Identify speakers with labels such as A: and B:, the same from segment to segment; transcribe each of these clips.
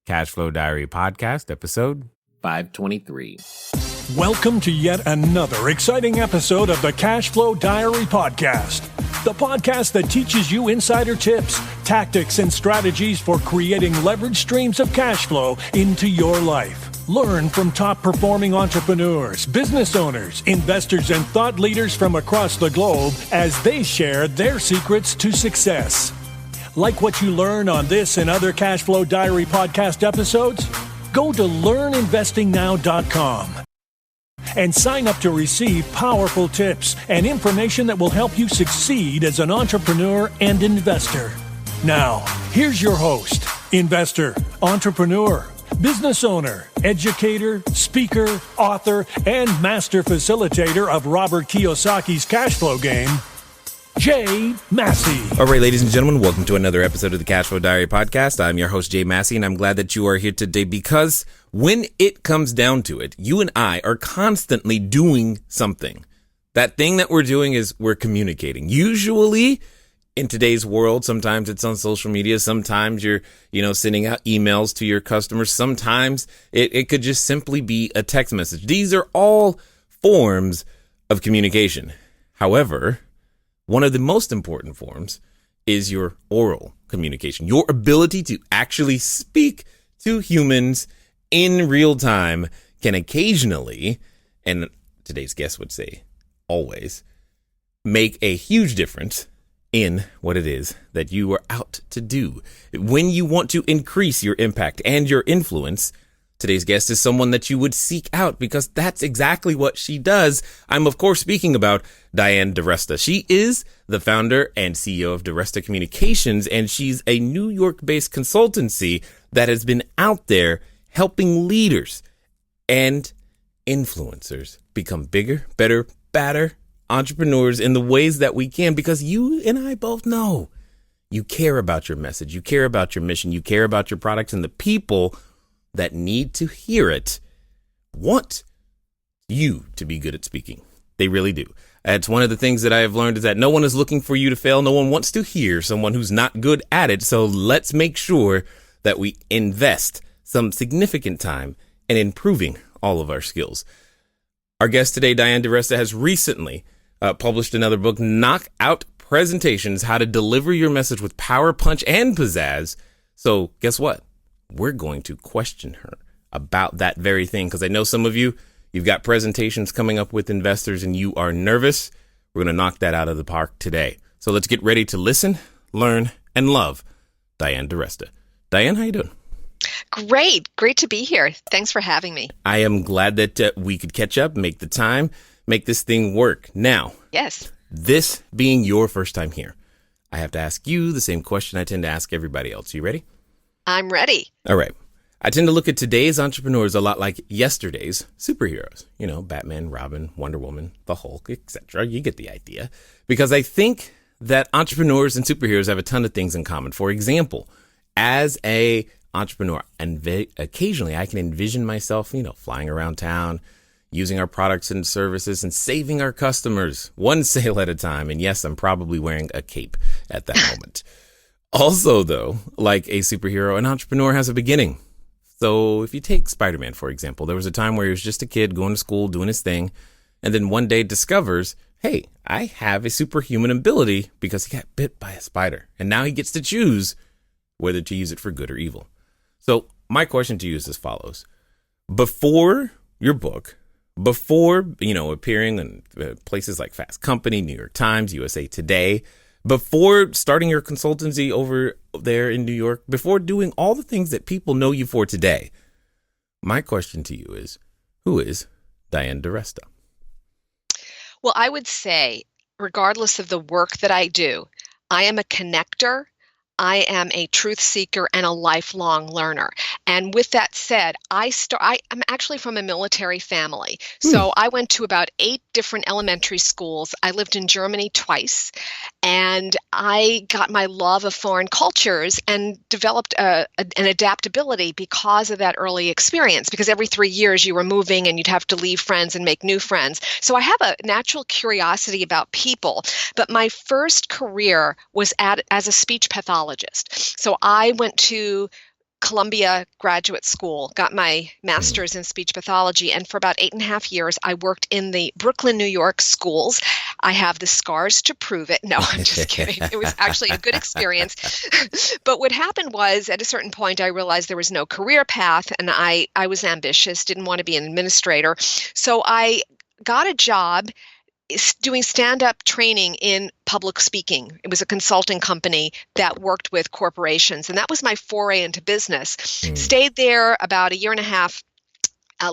A: Cashflow Diary podcast, episode 523.
B: Welcome to yet another exciting episode of the Cashflow Diary podcast, the podcast that teaches you insider tips, tactics, and strategies for creating leverage streams of cash flow into your life. Learn from top-performing entrepreneurs, business owners, investors, and thought leaders from across the globe as they share their secrets to success. Like what you learn on this and other Cashflow Diary podcast episodes? Go to learninvestingnow.com and sign up to receive powerful tips and information that will help you succeed as an entrepreneur and investor. Now, here's your host, investor, entrepreneur, business owner, educator, speaker, author, and master facilitator of Robert Kiyosaki's cash flow game, Jay Massey.
A: All right, ladies and gentlemen, welcome to another episode of the Cashflow Diary podcast. I'm your host, Jay Massey, and I'm glad that you are here today because when it comes down to it, you and I are constantly doing something. That thing that we're doing is we're communicating. Usually, in today's world, sometimes it's on social media. Sometimes you're, sending out emails to your customers. Sometimes it could just simply be a text message. These are all forms of communication. However, one of the most important forms is your oral communication, your ability to actually speak to humans in real time can occasionally, and today's guest would say always, make a huge difference in what it is that you are out to do. When you want to increase your impact and your influence, today's guest is someone that you would seek out because that's exactly what she does. I'm, of course, speaking about Diane DiResta. She is the founder and CEO of DiResta Communications, and she's a New York-based consultancy that has been out there helping leaders and influencers become bigger, better, badder entrepreneurs in the ways that we can, because you and I both know you care about your message, you care about your mission, you care about your products, and the people that need to hear it want you to be good at speaking. They really do. It's one of the things that I have learned is that no one is looking for you to fail. No one wants to hear someone who's not good at it. So let's make sure that we invest some significant time in improving all of our skills. Our guest today, Diane DiResta, has recently published another book, Knockout Presentations, How to Deliver Your Message with Power, Punch, and Pizzazz. So guess what? We're going to question her about that very thing because I know some of you've got presentations coming up with investors and you are nervous. We're going to knock that out of the park today. So let's get ready to listen, learn, and love Diane DiResta. Diane, how you doing?
C: Great to be here. Thanks for having me.
A: I am glad that we could catch up, make the time, make this thing work. Now,
C: yes,
A: this being your first time here, I have to ask you the same question I tend to ask everybody else. You ready?
C: I'm ready.
A: All right. I tend to look at today's entrepreneurs a lot like yesterday's superheroes. Batman, Robin, Wonder Woman, the Hulk, etc. You get the idea. Because I think that entrepreneurs and superheroes have a ton of things in common. For example, as a entrepreneur, and occasionally I can envision myself, flying around town, using our products and services and saving our customers one sale at a time. And yes, I'm probably wearing a cape at that moment. Also, though, like a superhero, an entrepreneur has a beginning. So if you take Spider-Man, for example, there was a time where he was just a kid going to school, doing his thing, and then one day discovers, hey, I have a superhuman ability because he got bit by a spider. And now he gets to choose whether to use it for good or evil. So my question to you is as follows. Before your book, before, appearing in places like Fast Company, New York Times, USA Today, before starting your consultancy over there in New York, before doing all the things that people know you for today, my question to you is, who is Diane DiResta?
C: Well, I would say, regardless of the work that I do, I am a connector. I am a truth seeker and a lifelong learner. And with that said, I'm actually from a military family. So I went to about 8 different elementary schools. I lived in Germany twice, and I got my love of foreign cultures and developed an adaptability because of that early experience, because every 3 years you were moving and you'd have to leave friends and make new friends. So I have a natural curiosity about people, but my first career was as a speech pathologist. So I went to Columbia Graduate School, got my master's in speech pathology, and for about 8.5 years, I worked in the Brooklyn, New York schools. I have the scars to prove it. No, I'm just kidding. It was actually a good experience. But what happened was, at a certain point, I realized there was no career path, and I was ambitious, didn't want to be an administrator. So I got a job doing stand-up training in public speaking. It was a consulting company that worked with corporations, and that was my foray into business. Stayed there about 1.5 years,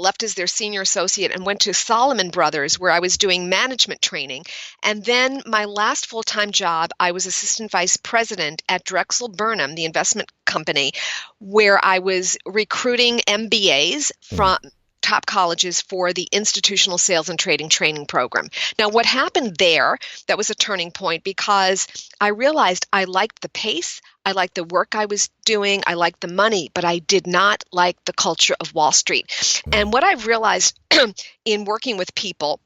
C: left as their senior associate, and went to Solomon Brothers, where I was doing management training. And then my last full-time job, I was assistant vice president at Drexel Burnham, the investment company, where I was recruiting MBAs from top colleges for the institutional sales and trading training program. Now, what happened there, that was a turning point, because I realized I liked the pace, I liked the work I was doing, I liked the money, but I did not like the culture of Wall Street. And what I've realized in working with people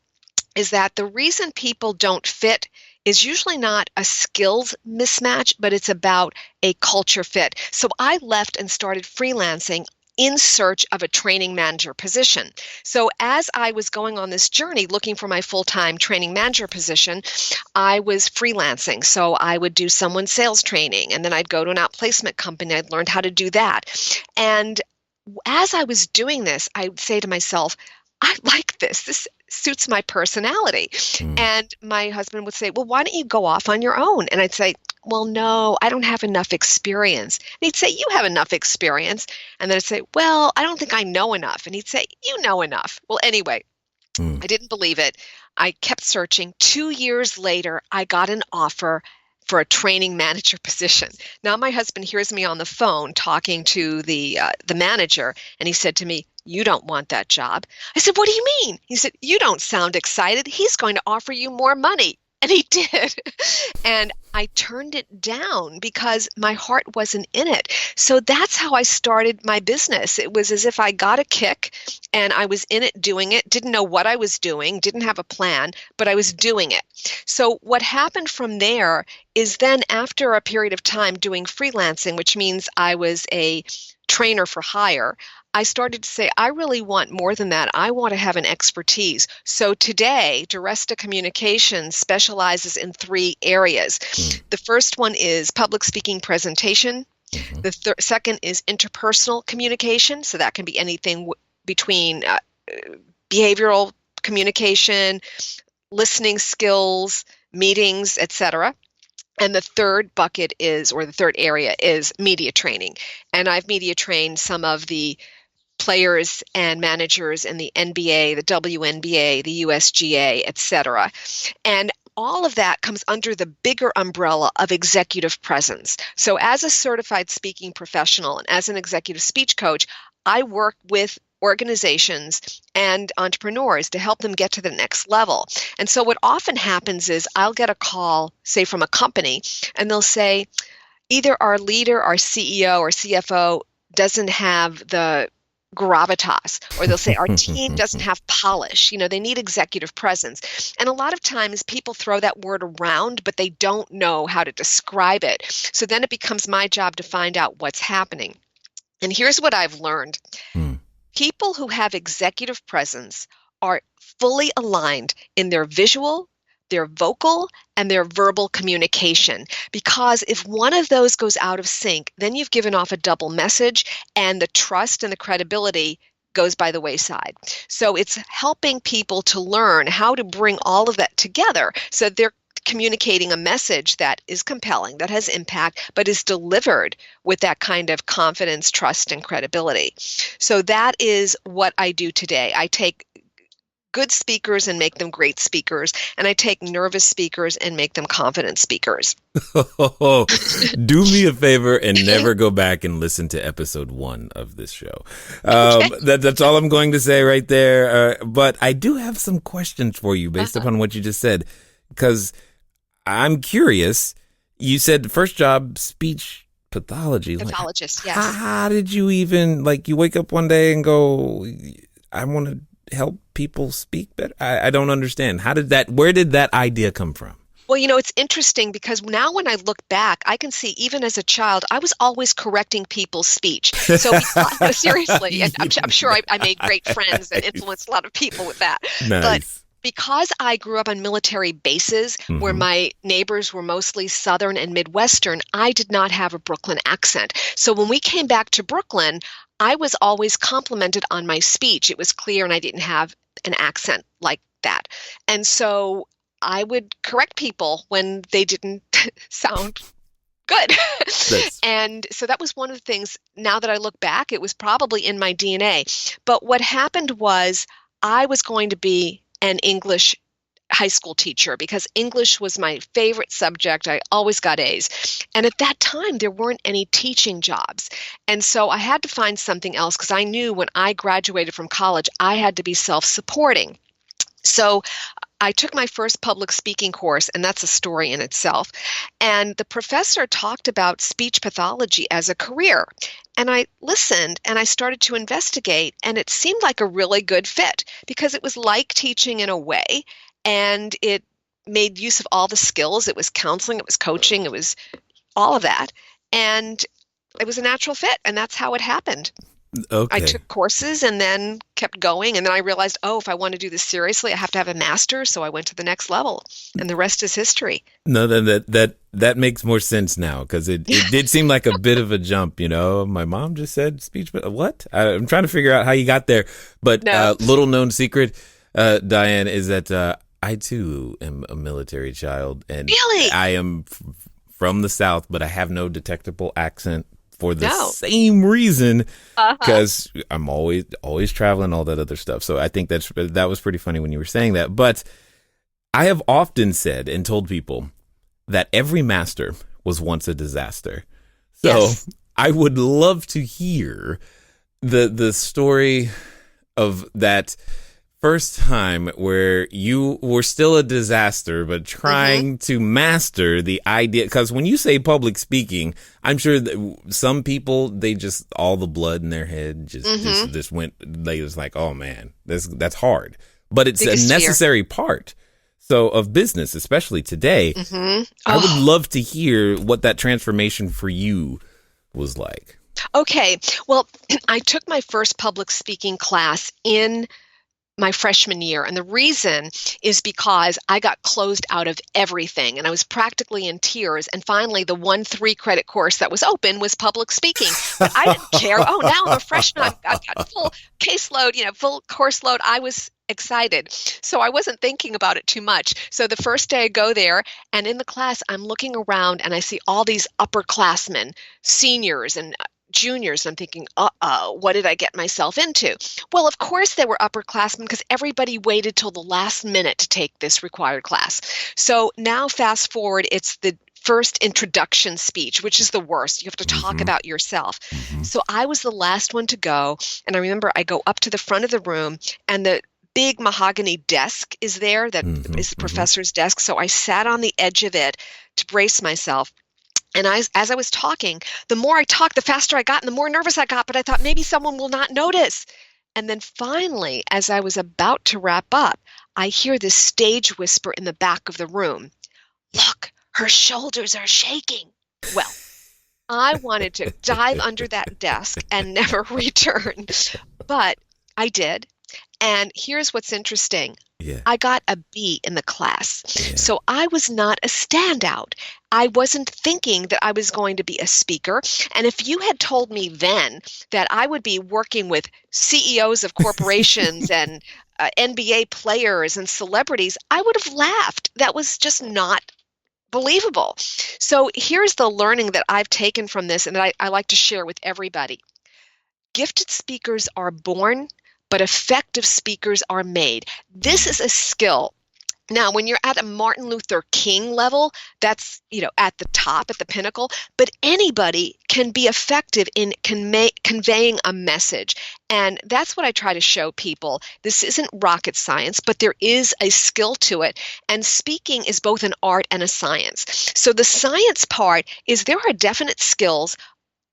C: is that the reason people don't fit is usually not a skills mismatch, but it's about a culture fit. So I left and started freelancing in search of a training manager position. So as I was going on this journey looking for my full-time training manager position, I was freelancing. So I would do someone's sales training, and then I'd go to an outplacement company. I'd learned how to do that. And as I was doing this, I would say to myself, I like this. This suits my personality. And my husband would say, well, why don't you go off on your own? And I'd say, well, no, I don't have enough experience. And he'd say, you have enough experience. And then I'd say, well, I don't think I know enough. And he'd say, you know enough. Well, anyway, I didn't believe it. I kept searching. 2 years later, I got an offer for a training manager position. Now my husband hears me on the phone talking to the manager, and he said to me, you don't want that job. I said, what do you mean? He said, you don't sound excited. He's going to offer you more money. And he did. And I turned it down because my heart wasn't in it. So that's how I started my business. It was as if I got a kick and I was in it doing it, didn't know what I was doing, didn't have a plan, but I was doing it. So what happened from there is then after a period of time doing freelancing, which means I was a trainer for hire, I started to say, I really want more than that. I want to have an expertise. So today, DiResta Communications specializes in 3 areas. The first one is public speaking presentation. The second is interpersonal communication. So that can be anything between behavioral communication, listening skills, meetings, etc. And the third bucket is, or the third area is media training. And I've media trained some of the players and managers in the NBA, the WNBA, the USGA, etc. And all of that comes under the bigger umbrella of executive presence. So as a certified speaking professional and as an executive speech coach, I work with organizations and entrepreneurs to help them get to the next level. And so what often happens is I'll get a call, say from a company, and they'll say, either our leader, our CEO or CFO doesn't have the gravitas, or they'll say our team doesn't have polish. They need executive presence. And a lot of times people throw that word around, but they don't know how to describe it. So then it becomes my job to find out what's happening. And here's what I've learned. People who have executive presence are fully aligned in their visual, their vocal, and their verbal communication. Because if one of those goes out of sync, then you've given off a double message, and the trust and the credibility goes by the wayside. So it's helping people to learn how to bring all of that together so that they're communicating a message that is compelling, that has impact, but is delivered with that kind of confidence, trust, and credibility. So that is what I do today. I take good speakers and make them great speakers, and I take nervous speakers and make them confident speakers.
A: Do me a favor and never go back and listen to episode 1 of this show. That's all I'm going to say right there. But I do have some questions for you based upon what you just said, because I'm curious. You said the first job, speech pathology.
C: Pathologist, yes.
A: How did you even, you wake up one day and go, I want to help people speak better? I don't understand. Where did that idea come from?
C: Well, it's interesting because now when I look back, I can see even as a child, I was always correcting people's speech. So no, seriously, and I'm sure I made great friends and influenced a lot of people with that. But
A: Nice.
C: because I grew up on military bases where
A: Hmm.
C: my neighbors were mostly Southern and Midwestern, I did not have a Brooklyn accent. So when we came back to Brooklyn, I was always complimented on my speech. It was clear and I didn't have an accent like that. And so I would correct people when they didn't sound good.
A: That's
C: And so that was one of the things, now that I look back, it was probably in my DNA. But what happened was I was going to be an English high school teacher because English was my favorite subject. I always got A's. And at that time, there weren't any teaching jobs. And so I had to find something else because I knew when I graduated from college, I had to be self-supporting. So I took my first public speaking course, and that's a story in itself. And the professor talked about speech pathology as a career. And I listened and I started to investigate, and it seemed like a really good fit because it was like teaching in a way, and it made use of all the skills. It was counseling, it was coaching, it was all of that. And it was a natural fit, and that's how it happened. I
A: okay.
C: took courses and then kept going. And then I realized, oh, if I want to do this seriously, I have to have a master's. So I went to the next level. And the rest is history.
A: No, that makes more sense now because it did seem like a bit of a jump. My mom just said speech, but what? I'm trying to figure out how you got there. But
C: No.
A: little known secret, Diane, is that I too am a military child, and
C: Really?
A: I am from the South, but I have no detectable accent for the
C: No.
A: same reason,
C: Uh-huh.
A: because I'm always traveling, all that other stuff. So I think that was pretty funny when you were saying that. But I have often said and told people that every master was once a disaster. So
C: Yes.
A: I would love to hear the story of that first time where you were still a disaster, but trying to master the idea. Because when you say public speaking, I'm sure that some people, they just, all the blood in their head just went, they was like, oh man, that's hard. But it's
C: Biggest
A: a
C: fear.
A: necessary part. So of business, especially today, I would love to hear what that transformation for you was like.
C: Okay. Well, I took my first public speaking class in my freshman year. And the reason is because I got closed out of everything and I was practically in tears. And finally, the 1 3-credit course that was open was public speaking. But I didn't care. Oh, now I'm a freshman. I've got full caseload, full course load. I was excited. So I wasn't thinking about it too much. So the first day I go there and in the class, I'm looking around and I see all these upperclassmen, seniors and juniors. And I'm thinking, what did I get myself into? Well, of course they were upperclassmen because everybody waited till the last minute to take this required class. So now fast forward, it's the first introduction speech, which is the worst. You have to talk about yourself. So I was the last one to go. And I remember I go up to the front of the room and the big mahogany desk is there. That is the professor's desk. So I sat on the edge of it to brace myself. And as I was talking, the more I talked, the faster I got and the more nervous I got. But I thought maybe someone will not notice. And then finally, as I was about to wrap up, I hear this stage whisper in the back of the room. Look, her shoulders are shaking. Well, I wanted to dive under that desk and never return. But I did. And here's what's interesting.
A: Yeah.
C: I got a B in the class.
A: Yeah.
C: So I was not a standout. I wasn't thinking that I was going to be a speaker. And if you had told me then that I would be working with CEOs of corporations and NBA players and celebrities, I would have laughed. That was just not believable. So here's the learning that I've taken from this and that I like to share with everybody. Gifted speakers are born, but effective speakers are made. This is a skill. Now, when you're at a Martin Luther King level, that's, at the top, at the pinnacle, but anybody can be effective in conveying a message. And that's what I try to show people. This isn't rocket science, but there is a skill to it. And speaking is both an art and a science. So the science part is there are definite skills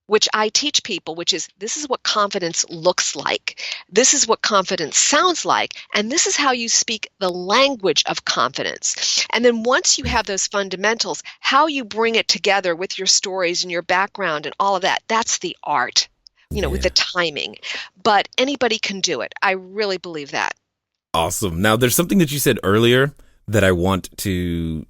C: which I teach people, which is this is what confidence looks like. This is what confidence sounds like. And this is how you speak the language of confidence. And then once you have those fundamentals, how you bring it together with your stories and your background and all of that, that's the art, with the timing. But anybody can do it. I really believe that.
A: Awesome. Now, there's something that you said earlier that I want to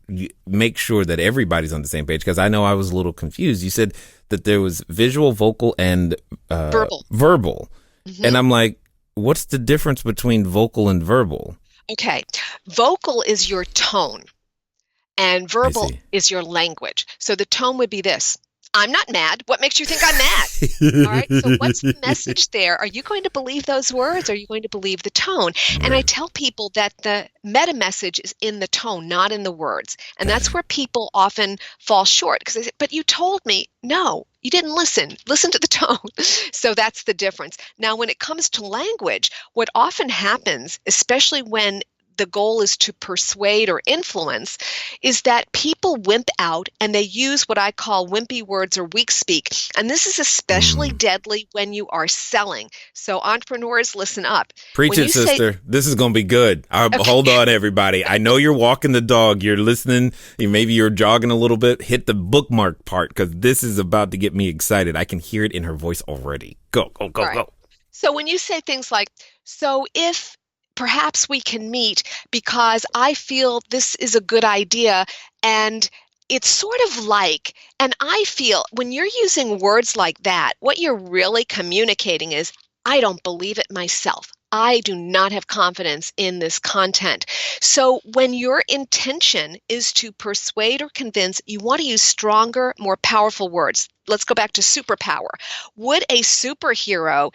A: make sure that everybody's on the same page, because I know I was a little confused. You said that there was visual, vocal, and verbal. Mm-hmm. And I'm like, what's the difference between vocal and verbal?
C: Okay. Vocal is your tone, and verbal is your language. So the tone would be this. I'm not mad. What makes you think I'm mad? All right. So what's the message there? Are you going to believe those words? Or are you going to believe the tone? And I tell people that the meta message is in the tone, not in the words. And that's where people often fall short, because they say, but you told me. No, you didn't listen. Listen to the tone. So that's the difference. Now, when it comes to language, what often happens, especially when the goal is to persuade or influence, is that people wimp out and they use what I call wimpy words or weak speak. And this is especially deadly when you are selling. So entrepreneurs, listen up.
A: Preach it, sister. This is going to be good. Okay. Hold on, everybody. I know you're walking the dog. You're listening. Maybe you're jogging a little bit. Hit the bookmark part, because this is about to get me excited. I can hear it in her voice already. Go. Go.
C: So when you say things like, so if perhaps we can meet because I feel this is a good idea, and it's sort of like, and I feel, when you're using words like that, what you're really communicating is, I don't believe it myself. I do not have confidence in this content. So when your intention is to persuade or convince, you want to use stronger, more powerful words. Let's go back to superpower. Would a superhero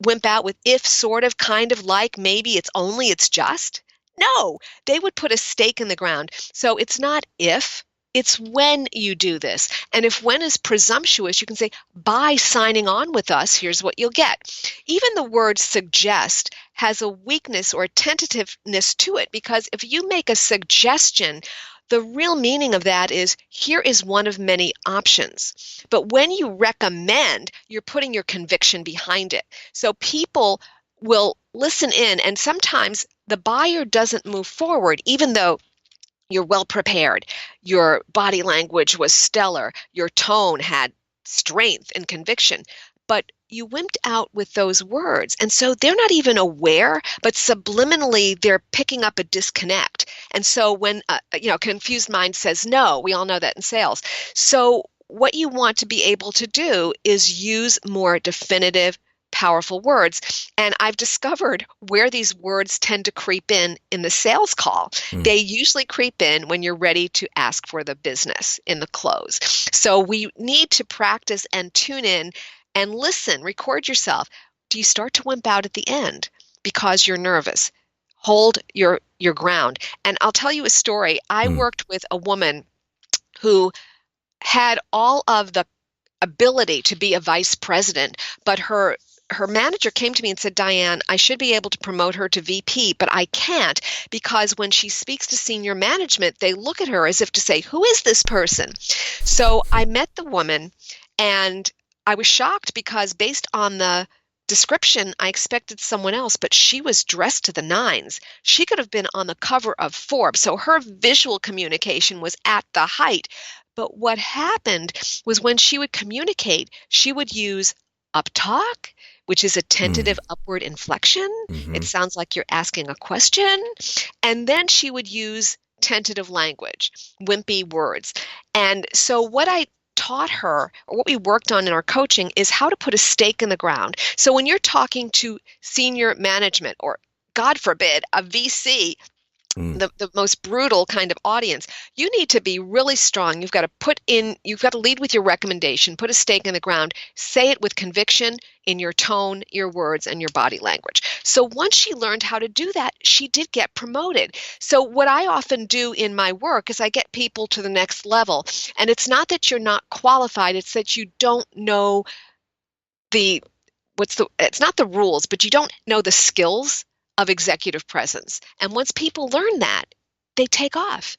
C: wimp out with if, sort of, kind of, like, maybe, it's only, it's just? No, they would put a stake in the ground. So it's not if, it's when you do this. And if when is presumptuous, you can say, by signing on with us, here's what you'll get. Even the word suggest has a weakness or tentativeness to it, because if you make a suggestion, the real meaning of that is, here is one of many options. But when you recommend, you're putting your conviction behind it. So people will listen in, and sometimes the buyer doesn't move forward, even though you're well prepared. Your body language was stellar. Your tone had strength and conviction. But you wimped out with those words. And so they're not even aware, but subliminally they're picking up a disconnect. And so when a confused mind says no, we all know that in sales. So what you want to be able to do is use more definitive, powerful words. And I've discovered where these words tend to creep in the sales call. They usually creep in when you're ready to ask for the business in the close. So we need to practice and tune in and listen, record yourself. Do you start to wimp out at the end because you're nervous? Hold your ground. And I'll tell you a story. I worked with a woman who had all of the ability to be a vice president, but her manager came to me and said, Diane, I should be able to promote her to VP, but I can't, because when she speaks to senior management, they look at her as if to say, who is this person? So I met the woman, and I was shocked because based on the description, I expected someone else, but she was dressed to the nines. She could have been on the cover of Forbes. So her visual communication was at the height. But what happened was when she would communicate, she would use uptalk, which is a tentative upward inflection. It sounds like you're asking a question. And then she would use tentative language, wimpy words. And so what I taught her, or what we worked on in our coaching, is how to put a stake in the ground. So when you're talking to senior management, or God forbid, a VC, the most brutal kind of audience, you need to be really strong. You've got to lead with your recommendation, put a stake in the ground, say it with conviction in your tone, your words, and your body language. So once she learned how to do that, she did get promoted. So what I often do in my work is I get people to the next level. And it's not that you're not qualified, it's that you don't know it's not the rules, but you don't know the skills of executive presence. And once people learn that, they take off.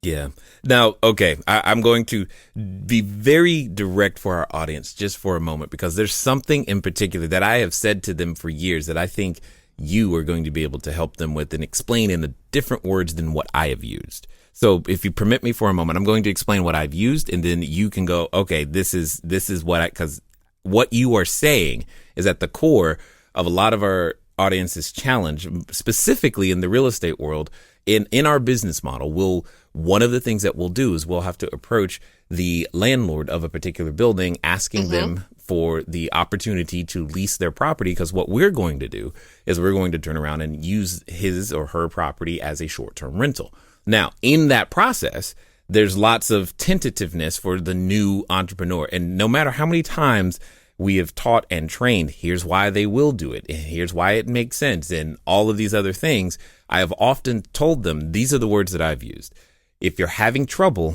A: Yeah. Now, okay, I'm going to be very direct for our audience just for a moment, because there's something in particular that I have said to them for years that I think you are going to be able to help them with and explain in a different words than what I have used. So if you permit me for a moment, I'm going to explain what I've used, and then you can go, okay, this is because what you are saying is at the core of a lot of our audience's challenge, specifically in the real estate world. In our business model, one of the things that we'll do is we'll have to approach the landlord of a particular building, asking them for the opportunity to lease their property, because what we're going to do is we're going to turn around and use his or her property as a short-term rental. Now, in that process, there's lots of tentativeness for the new entrepreneur. And no matter how many times we have taught and trained, here's why they will do it, and here's why it makes sense, and all of these other things, I have often told them, these are the words that I've used. If you're having trouble,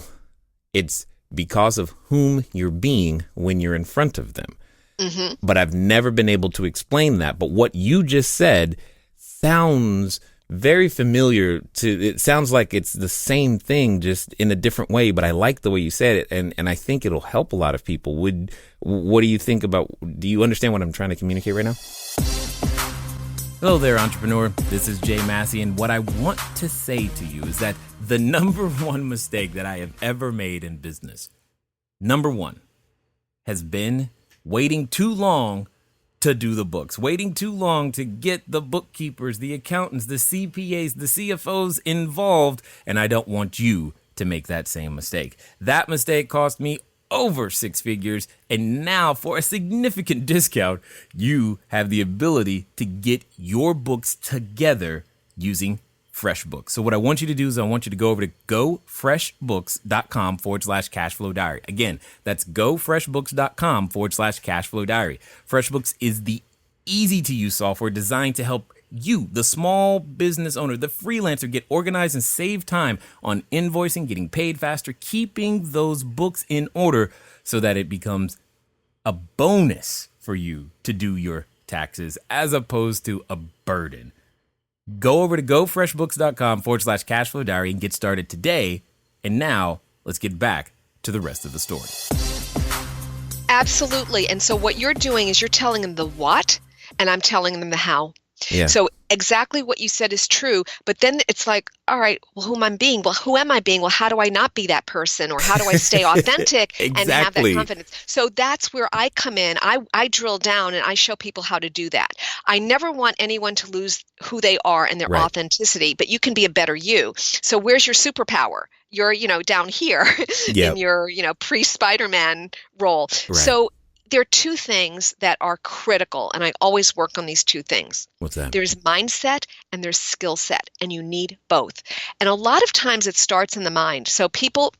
A: it's because of whom you're being when you're in front of them. But I've never been able to explain that. But what you just said sounds very familiar it sounds like it's the same thing, just in a different way, but I like the way you said it, and I think it'll help a lot of people. What do you think about, do you understand what I'm trying to communicate right now? Hello there, entrepreneur. This is Jay Massey, and what I want to say to you is that the number one mistake that I have ever made in business, number one, has been waiting too long to do the books, waiting too long to get the bookkeepers, the accountants, the CPAs, the CFOs involved, and I don't want you to make that same mistake. That mistake cost me over 6 figures, and now for a significant discount, you have the ability to get your books together using FreshBooks. So what I want you to do is I want you to go over to gofreshbooks.com/cashflow diary. Again, that's gofreshbooks.com/cashflow diary. FreshBooks is the easy to use software designed to help you, the small business owner, the freelancer, get organized and save time on invoicing, getting paid faster, keeping those books in order so that it becomes a bonus for you to do your taxes as opposed to a burden. Go over to gofreshbooks.com/cashflow diary and get started today. And now let's get back to the rest of the story.
C: Absolutely. And so what you're doing is you're telling them the what, and I'm telling them the how.
A: Yeah.
C: So exactly what you said is true, but then it's like, all right, well, who am I being? Well, who am I being? Well, how do I not be that person? Or how do I stay authentic and have that confidence? So that's where I come in. I drill down and I show people how to do that. I never want anyone to lose who they are and their authenticity, but you can be a better you. So where's your superpower? You're, down here in your, pre-Spider-Man role.
A: Right.
C: So there are two things that are critical, and I always work on these two things.
A: What's that?
C: There's mindset and there's skill set, and you need both. And a lot of times it starts in the mind. So people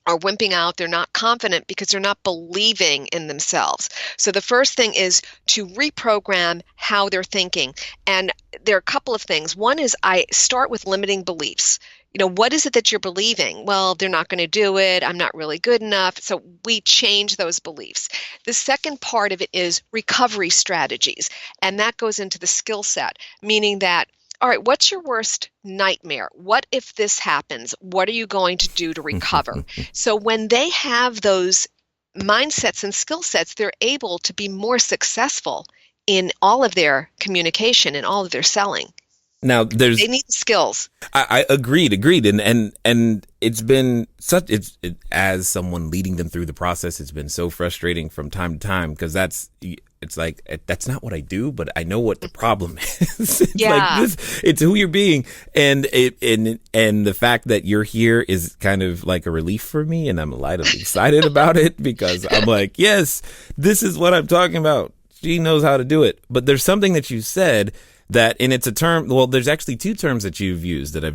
C: are wimping out, they're not confident because they're not believing in themselves. So the first thing is to reprogram how they're thinking. And there are a couple of things. One is I start with limiting beliefs. What is it that you're believing? Well, they're not going to do it. I'm not really good enough. So we change those beliefs. The second part of it is recovery strategies. And that goes into the skill set, meaning that, all right, what's your worst nightmare? What if this happens? What are you going to do to recover? So when they have those mindsets and skill sets, they're able to be more successful in all of their communication and all of their selling.
A: Now they
C: need the skills.
A: I agreed, and it's been as someone leading them through the process, it's been so frustrating from time to time because it's like that's not what I do, but I know what the problem is. It's who you're being, and the fact that you're here is kind of like a relief for me, and I'm lightly excited about it because I'm like, yes, this is what I'm talking about. She knows how to do it. But there's something that you said that, and it's a term, well, there's actually two terms that you've used that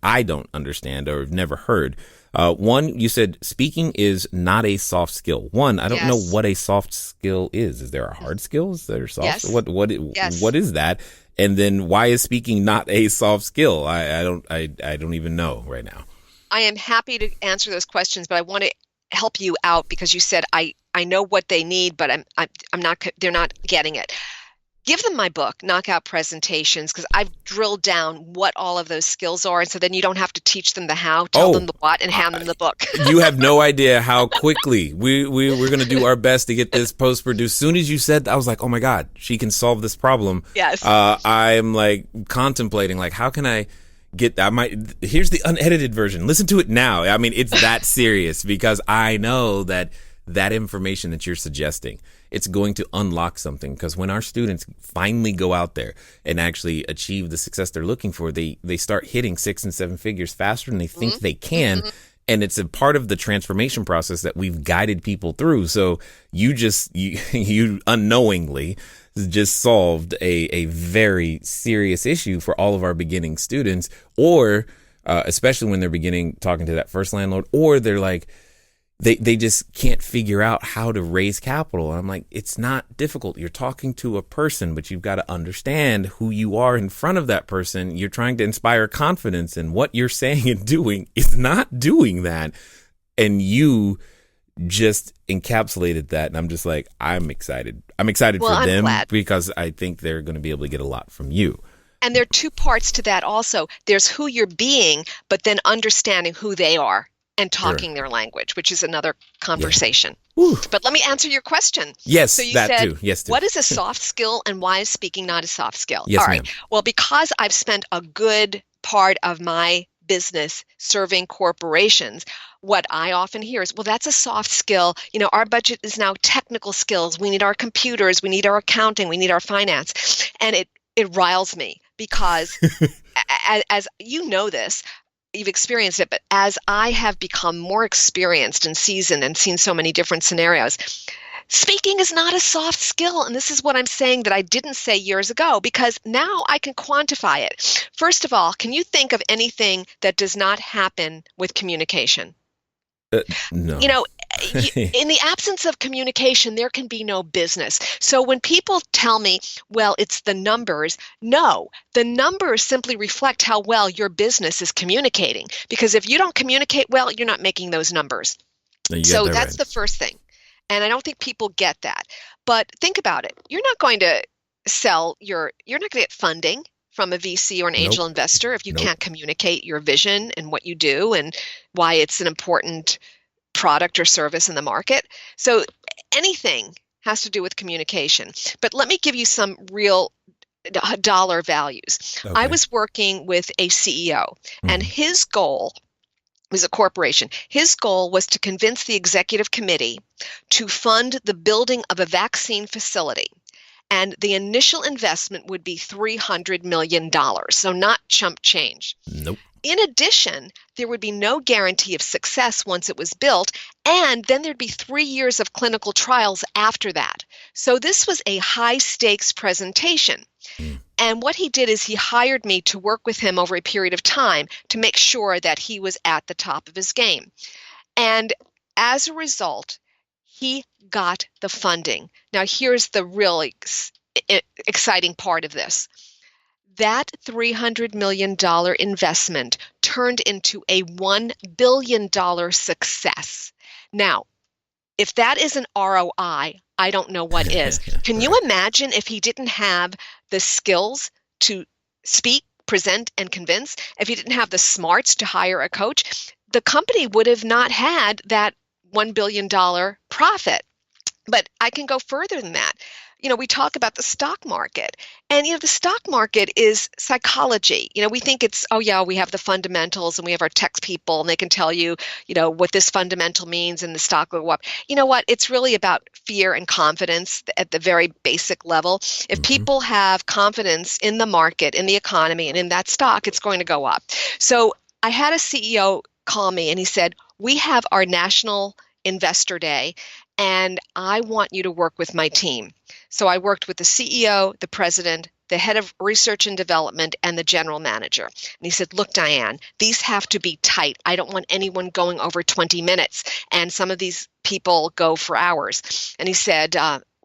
A: I don't understand or have never heard. One, you said speaking is not a soft skill. One, I don't know what a soft skill is. Is there a hard skills that are soft?
C: Yes.
A: What is that? And then why is speaking not a soft skill? I don't even know right now.
C: I am happy to answer those questions, but I want to help you out because you said I know what they need, but I'm not. They're not getting it. give them my book, Knockout Presentations, because I've drilled down what all of those skills are. And so then you don't have to teach them the how, tell them the what, and hand them the book.
A: You have no idea how quickly we're going to do our best to get this post-produced. As soon as you said that, I was like, oh my God, she can solve this problem.
C: Yes.
A: I'm like contemplating, like, how can I get that? Here's the unedited version. Listen to it now. I mean, it's that serious, because I know that information that you're suggesting, it's going to unlock something. Because when our students finally go out there and actually achieve the success they're looking for, they start hitting 6 and 7 figures faster than they think they can. And it's a part of the transformation process that we've guided people through. So you unknowingly just solved a very serious issue for all of our beginning students, or especially when they're talking to that first landlord, or they're like, they just can't figure out how to raise capital. And I'm like, it's not difficult. You're talking to a person, but you've got to understand who you are in front of that person. You're trying to inspire confidence, and what you're saying and doing is not doing that. And you just encapsulated that. And I'm just like, I'm excited. I'm excited for them, glad, because I think they're going to be able to get a lot from you.
C: And there are 2 parts to that also. There's who you're being, but then understanding who they are and talking their language, which is another conversation. Yeah. But let me answer your question.
A: Yes,
C: so you
A: that
C: said,
A: too. Yes, too.
C: What is a soft skill and why is speaking not a soft skill?
A: Yes,
C: all right.
A: ma'am.
C: Well, because I've spent a good part of my business serving corporations, what I often hear is, well, that's a soft skill. You know, our budget is now technical skills. We need our computers. We need our accounting. We need our finance. And it riles me, because as you know this, you've experienced it, but as I have become more experienced and seasoned and seen so many different scenarios, speaking is not a soft skill. And this is what I'm saying that I didn't say years ago, because now I can quantify it. First of all, can you think of anything that does not happen with communication?
A: No.
C: You know, in the absence of communication, there can be no business. So when people tell me, well, it's the numbers, no, the numbers simply reflect how well your business is communicating. Because if you don't communicate well, you're not making those numbers. So that's the first thing. And I don't think people get that. But think about it. You're not going to you're not going to get funding from a VC or an angel investor if you can't communicate your vision and what you do and why it's an important product or service in the market. So anything has to do with communication. But let me give you some real dollar values.
A: Okay.
C: I was working with a CEO, and his goal was a corporation. His goal was to convince the executive committee to fund the building of a vaccine facility. And the initial investment would be $300 million, so not chump change.
A: Nope.
C: In addition, there would be no guarantee of success once it was built, and then there'd be 3 years of clinical trials after that. So this was a high-stakes presentation. And what he did is he hired me to work with him over a period of time to make sure that he was at the top of his game. And as a result, he got the funding. Now, here's the really exciting part of this. That $300 million investment turned into a $1 billion success. Now, if that is an ROI, I don't know what is. Can you imagine if he didn't have the skills to speak, present, and convince? If he didn't have the smarts to hire a coach, the company would have not had that $1 billion profit. But I can go further than that. You know, we talk about the stock market, and, you know, the stock market is psychology. You know, we think it's, oh yeah, we have the fundamentals and we have our tech people and they can tell you, you know, what this fundamental means and the stock will go up. You know what? It's really about fear and confidence at the very basic level. If people have confidence in the market, in the economy, and in that stock, it's going to go up. So I had a CEO call me and he said, we have our National Investor Day, and I want you to work with my team. So I worked with the CEO, the president, the head of research and development, and the general manager. And he said, look, Diane, these have to be tight. I don't want anyone going over 20 minutes. And some of these people go for hours. And he said,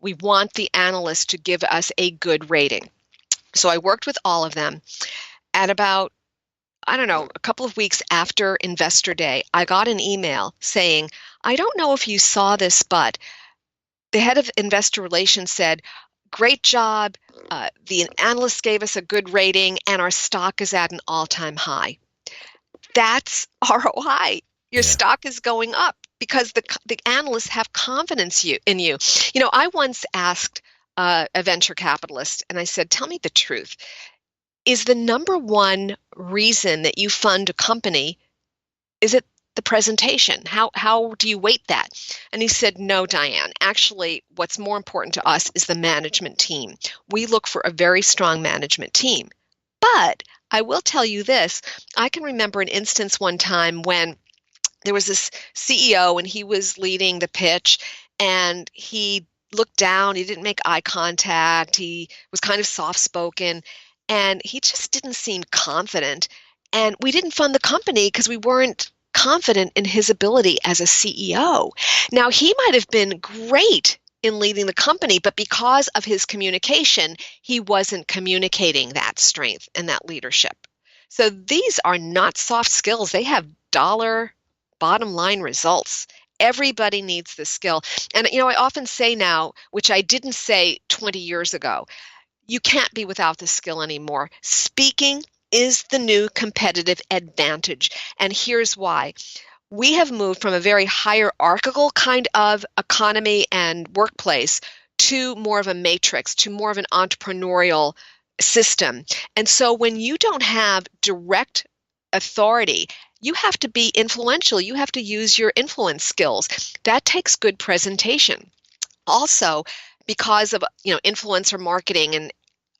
C: we want the analysts to give us a good rating. So I worked with all of them. At about, I don't know, a couple of weeks after Investor Day, I got an email saying, I don't know if you saw this, but the head of investor relations said, great job. The analysts gave us a good rating, and our stock is at an all-time high. That's ROI. Your stock is going up because the analysts have confidence in you. I once asked a venture capitalist, and I said, tell me the truth. Is the number one reason that you fund a company, is it the presentation? How do you weight that? And he said, no, Diane. Actually, what's more important to us is the management team. We look for a very strong management team. But I will tell you this. I can remember an instance one time when there was this CEO and he was leading the pitch and he looked down. He didn't make eye contact. He was kind of soft-spoken and he just didn't seem confident. And we didn't fund the company because we weren't confident in his ability as a CEO. Now, he might have been great in leading the company, but because of his communication, he wasn't communicating that strength and that leadership. So these are not soft skills. They have dollar bottom line results. Everybody needs this skill. And, I often say now, which I didn't say 20 years ago, you can't be without this skill anymore. Speaking is the new competitive advantage. And here's why. We have moved from a very hierarchical kind of economy and workplace to more of a matrix, to more of an entrepreneurial system. And so when you don't have direct authority, you have to be influential. You have to use your influence skills. That takes good presentation. Also, because of influencer marketing and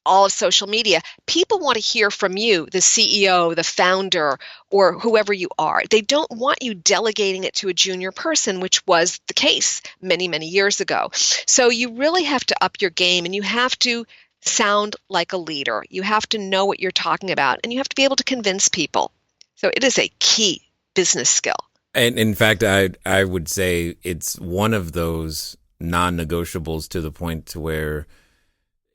C: all of social media, people want to hear from you, the CEO, the founder, or whoever you are. They don't want you delegating it to a junior person, which was the case many, many years ago. So you really have to up your game and you have to sound like a leader. You have to know what you're talking about and you have to be able to convince people. So it is a key business skill.
A: And in fact, I would say it's one of those non-negotiables to the point to where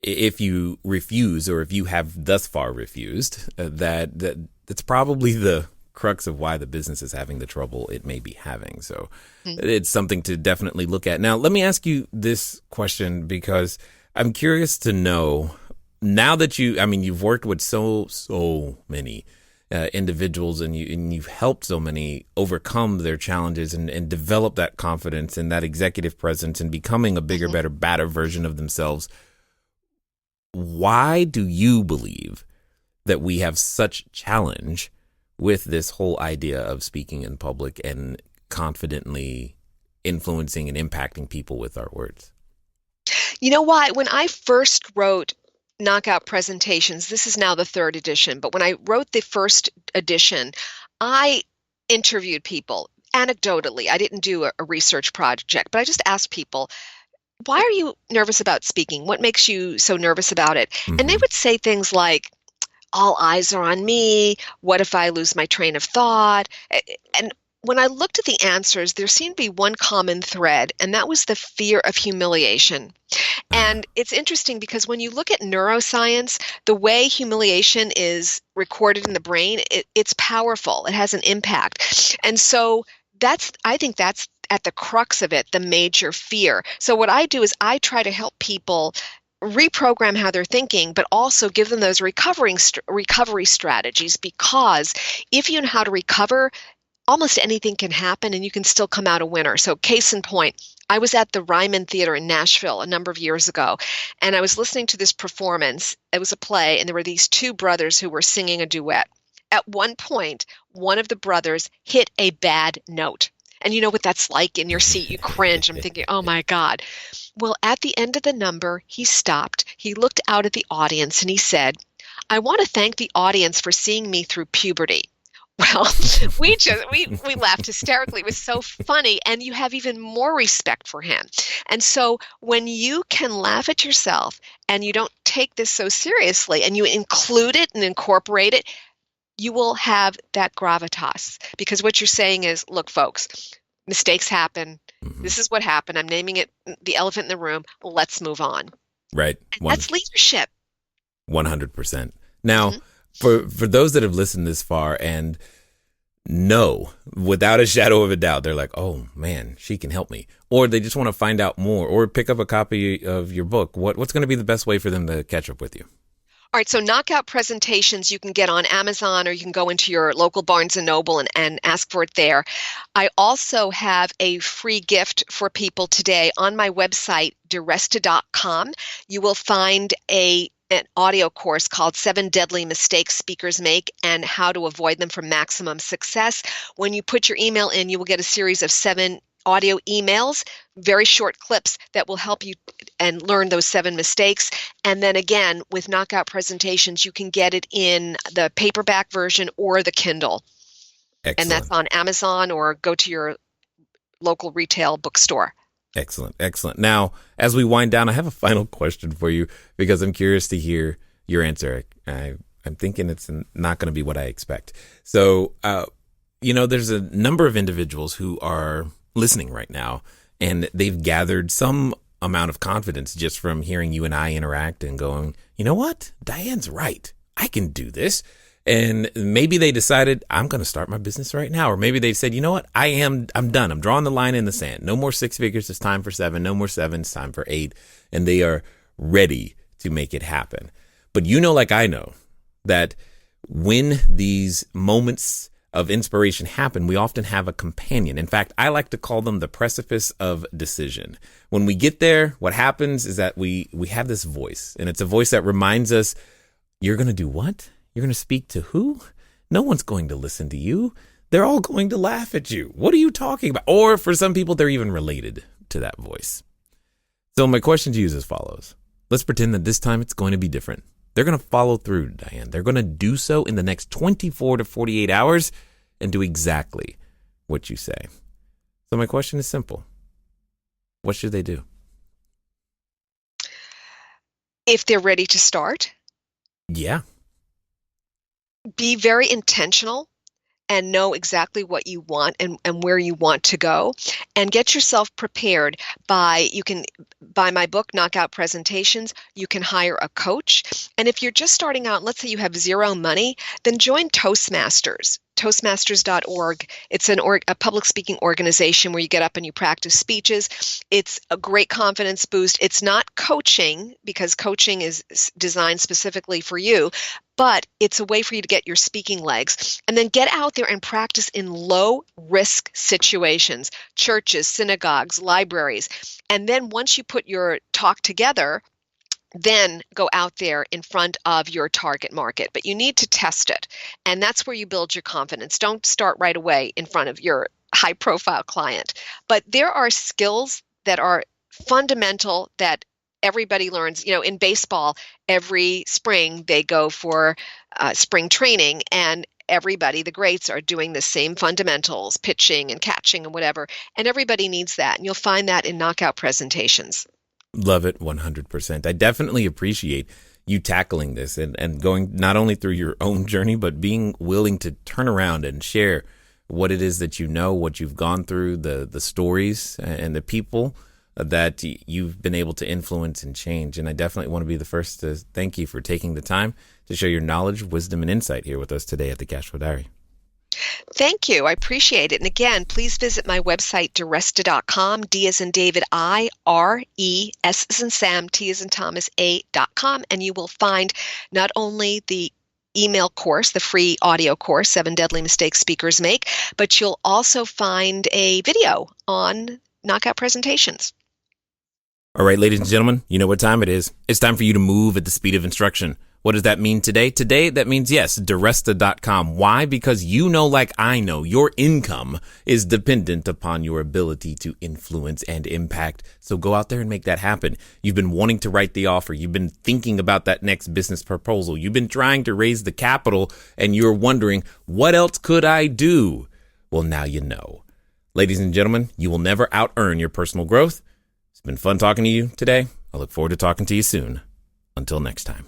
A: if you refuse, or if you have thus far refused, that's probably the crux of why the business is having the trouble it may be having. So it's something to definitely look at. Now, let me ask you this question because I'm curious to know, now that you've worked with so many individuals and you've helped so many overcome their challenges and develop that confidence and that executive presence and becoming a bigger, better, badder version of themselves. Why do you believe that we have such challenge with this whole idea of speaking in public and confidently influencing and impacting people with our words?
C: You know why? When I first wrote Knockout Presentations, this is now the third edition, but when I wrote the first edition, I interviewed people anecdotally. I didn't do a research project, but I just asked people, why are you nervous about speaking? What makes you so nervous about it? Mm-hmm. And they would say things like, all eyes are on me. What if I lose my train of thought? And when I looked at the answers, there seemed to be one common thread, and that was the fear of humiliation. And it's interesting because when you look at neuroscience, the way humiliation is recorded in the brain, it's powerful. It has an impact. And so I think that's at the crux of it, the major fear. So what I do is I try to help people reprogram how they're thinking, but also give them those recovery strategies, because if you know how to recover, almost anything can happen and you can still come out a winner. So case in point, I was at the Ryman Theater in Nashville a number of years ago, and I was listening to this performance. It was a play, and there were these two brothers who were singing a duet. At one point, one of the brothers hit a bad note. And you know what that's like in your seat, you cringe. I'm thinking, oh my God. Well, at the end of the number, he stopped. He looked out at the audience and he said, I want to thank the audience for seeing me through puberty. Well, we laughed hysterically. It was so funny. And you have even more respect for him. And so when you can laugh at yourself and you don't take this so seriously and you include it and incorporate it, you will have that gravitas, because what you're saying is, look, folks, mistakes happen. Mm-hmm. This is what happened. I'm naming it the elephant in the room. Let's move on.
A: Right.
C: That's leadership.
A: 100%. Now, for those that have listened this far and know without a shadow of a doubt, they're like, oh man, she can help me. Or they just want to find out more or pick up a copy of your book. What's going to be the best way for them to catch up with you?
C: All right, so knockout presentations you can get on Amazon, or you can go into your local Barnes & Noble and ask for it there. I also have a free gift for people today on my website, DiResta.com. You will find an audio course called 7 Deadly Mistakes Speakers Make and How to Avoid Them for Maximum Success. When you put your email in, you will get a series of 7 audio emails, very short clips that will help you and learn those 7 mistakes. And then again, with knockout presentations, you can get it in the paperback version or the Kindle.
A: Excellent.
C: And that's on Amazon, or go to your local retail bookstore.
A: Excellent. Excellent. Now, as we wind down, I have a final question for you because I'm curious to hear your answer. I'm thinking it's not going to be what I expect. So, there's a number of individuals who are listening right now, and they've gathered some amount of confidence just from hearing you and I interact and going, you know what? Diane's right. I can do this. And maybe they decided, I'm going to start my business right now. Or maybe they said, you know what? I'm done. I'm drawing the line in the sand. No more 6 figures. It's time for 7. No more 7. It's time for 8. And they are ready to make it happen. But like I know, that when these moments of inspiration happen, we often have a companion. In fact, I like to call them the precipice of decision. When we get there, what happens is that we have this voice, and it's a voice that reminds us, you're going to do what? You're going to speak to who? No one's going to listen to you. They're all going to laugh at you. What are you talking about? Or for some people, they're even related to that voice. So my question to you is as follows. Let's pretend that this time it's going to be different. They're going to follow through, Diane. They're going to do so in the next 24 to 48 hours and do exactly what you say. So my question is simple. What should they do?
C: If they're ready to start,
A: Yeah.
C: be very intentional and know exactly what you want and where you want to go, and get yourself prepared you can buy my book, Knockout Presentations. You can hire a coach. And if you're just starting out, let's say you have zero money, then join Toastmasters. Toastmasters.org. It's a public speaking organization where you get up and you practice speeches. It's a great confidence boost. It's not coaching, because coaching is designed specifically for you, but it's a way for you to get your speaking legs. And then get out there and practice in low risk situations, churches, synagogues, libraries. And then once you put your talk together, then go out there in front of your target market. But you need to test it. And that's where you build your confidence. Don't start right away in front of your high profile client. But there are skills that are fundamental that everybody learns. In baseball, every spring they go for spring training, and everybody, the greats, are doing the same fundamentals, pitching and catching and whatever. And everybody needs that. And you'll find that in knockout presentations.
A: Love it 100%. I definitely appreciate you tackling this and going not only through your own journey, but being willing to turn around and share what it is that you know, what you've gone through, the stories and the people that you've been able to influence and change. And I definitely want to be the first to thank you for taking the time to share your knowledge, wisdom, and insight here with us today at the Cashflow Diary.
C: Thank you. I appreciate it. And again, please visit my website, DiResta.com, D as in David, I-R-E, S as in Sam, T as in Thomas, A.com. And you will find not only the email course, the free audio course, 7 Deadly Mistakes Speakers Make, but you'll also find a video on knockout presentations.
A: All right, ladies and gentlemen, you know what time it is. It's time for you to move at the speed of instruction. What does that mean today? Today, that means, yes, DiResta.com. Why? Because like I know, your income is dependent upon your ability to influence and impact. So go out there and make that happen. You've been wanting to write the offer. You've been thinking about that next business proposal. You've been trying to raise the capital, and you're wondering, what else could I do? Well, now you know. Ladies and gentlemen, you will never out-earn your personal growth. It's been fun talking to you today. I look forward to talking to you soon. Until next time.